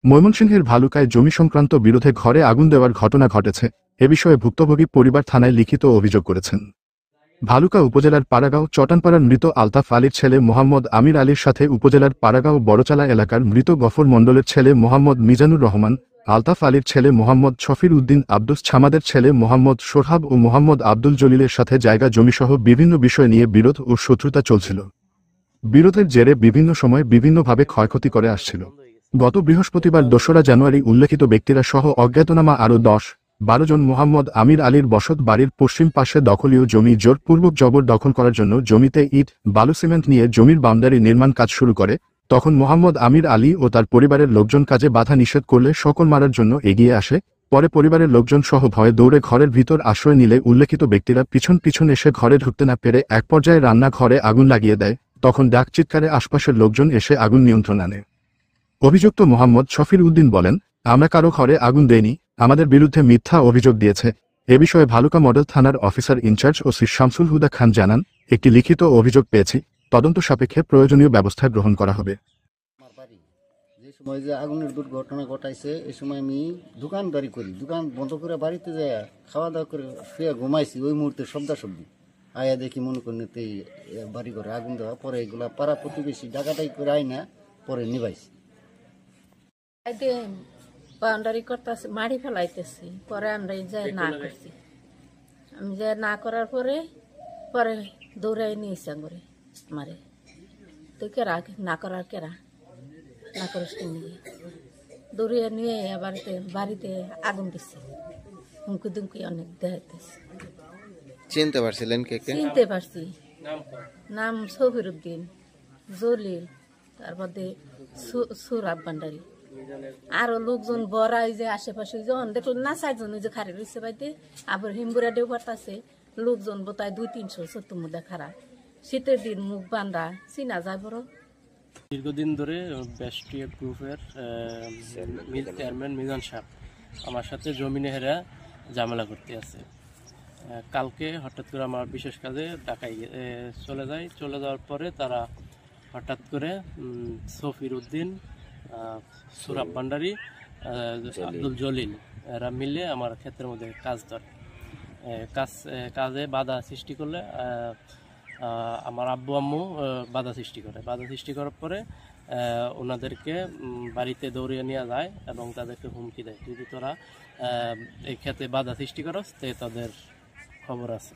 ময়মনসিংহের ভালুকায় জমি সংক্রান্ত বিরোধে ঘরে আগুন দেওয়ার ঘটনা ঘটেছে। এ বিষয়ে ভুক্তভোগী পরিবার থানায় লিখিত অভিযোগ করেছেন। ভালুকা উপজেলার পাড়াগাঁও চটানপাড়ার মৃত আলতাফ আলীর ছেলে মোহাম্মদ আমির আলীর সাথে উপজেলার পাড়াগাঁও বড়চালা এলাকার মৃত গফর মণ্ডলের ছেলে মোহাম্মদ মিজানুর রহমান, আলতাফ আলীর ছেলে মোহাম্মদ শফির উদ্দিন, আব্দুস ছামাদের ছেলে মোহাম্মদ সোরহাব ও মোহাম্মদ আব্দুল জলিলের সাথে জায়গা জমিসহ বিভিন্ন বিষয় নিয়ে বিরোধ ও শত্রুতা চলছিল। বিরোধের জেরে বিভিন্ন সময় বিভিন্নভাবে ক্ষয়ক্ষতি করে আসছিল। গত বৃহস্পতিবার ২রা জানুয়ারি উল্লেখিত ব্যক্তিরা সহ অজ্ঞাতনামা আরও ১০-১২ জন মোহাম্মদ আমির আলীর বসত বাড়ির পশ্চিম পাশে দখলীয় জমি জোরপূর্বক জবরদখল করার জন্য জমিতে ইট, বালু, সিমেন্ট নিয়ে জমির বাউন্ডারি নির্মাণ কাজ শুরু করে। তখন মোহাম্মদ আমির আলী ও তার পরিবারের লোকজন কাজে বাধা নিষেধ করলে সকল মারার জন্য এগিয়ে আসে। পরে পরিবারের লোকজন সহ ভয়ে দৌড়ে ঘরের ভিতর আশ্রয় নিলে উল্লেখিত ব্যক্তিরা পিছন পিছন এসে ঘরে ঢুকতে না পেরে এক পর্যায়ে রান্নাঘরে আগুন লাগিয়ে দেয়। তখন ডাক চিৎকারে আশপাশের লোকজন এসে আগুন নিয়ন্ত্রণ আনে। অভিযুক্ত মোহাম্মদ শফির উদ্দিন বলেন, আমরা কারো ঘরে আগুন দেইনি, আমাদের বিরুদ্ধে মিথ্যা অভিযোগ দিয়েছে। এ বিষয়ে ভালুকা মডেল থানার অফিসার ইনচার্জ ওসি শামসুল হুদা খান জানান, একটি লিখিত অভিযোগ পেয়েছি, তদন্ত সাপেক্ষে প্রয়োজনীয় ব্যবস্থা গ্রহণ করা হবে। যে সময় যে আগুনের দুর্ঘটনা ঘটাইছে এই সময় আমি দোকানদারি করি, দোকান বন্ধ করে বাড়িতে যাই খাওয়া দাওয়া করে শুয়ে ঘুমাইছি। ওই মুহূর্তে শব্দাশব্দি আয়া দেখি মনে করেন বাড়ি ঘরে আগুন দেওয়া। পরে এগুলা পাড়া প্রতিবেশী ডাকাটাই করে আইনা পরে নিবাইছি। বাউন্ডারি করতেছি, মাড়ি ফেলাইতেছি, পরে আমরা যাই না করছি। আমি যাই না করার পরে পরে দৌড়াই নিয়েছি করে মারে। তুই কেরা না করার কেরা না করিস নিয়ে দৌড়িয়ে নিয়ে বাড়িতে আগুন দিচ্ছে। হুমকি দুমকি অনেক দেখাইতেছে। চিনতে পারছিলেন কে কে? চিনতে পারছি, নাম শফির উদ্দিন, জলিল, তারপরে সুরাব ভান্ডারি। আরো লোকজন বড় যে আশেপাশে যখন দেখলো না ৪ জন যে খারে রয়েছে বাড়িতে, আবার হিমগুড়া ডেউ পারতাছে লোকজন বোধহয় ২০০-৩০০ মধ্যে খারাপ। শীতের দিন মুখ বান্ধা চিনা যায় বড়। দীর্ঘদিন ধরে বেস্টিএফ গ্রুপের চেয়ারম্যান মিজান সাহেব আমার সাথে জমিনে হেরা ঝামেলা করতে আছে। কালকে হঠাৎ করে আমার বিশেষ কাজে ঢাকায় চলে যাওয়ার পরে তারা হঠাৎ করে শফির উদ্দিন, সুরাব ভান্ডারি, আব্দুল জলিল এরা মিলে আমার ক্ষেতের মধ্যে কাজ ধরে। কাজে বাধা সৃষ্টি করলে আমার আব্বু আম্মু বাধা সৃষ্টি করার পরে ওনাদেরকে বাড়িতে দৌড়িয়ে নিয়ে যায় এবং তাদেরকে হুমকি দেয়, যদি তোরা এই ক্ষেতে বাধা সৃষ্টি করস তে তাদের খবর আছে।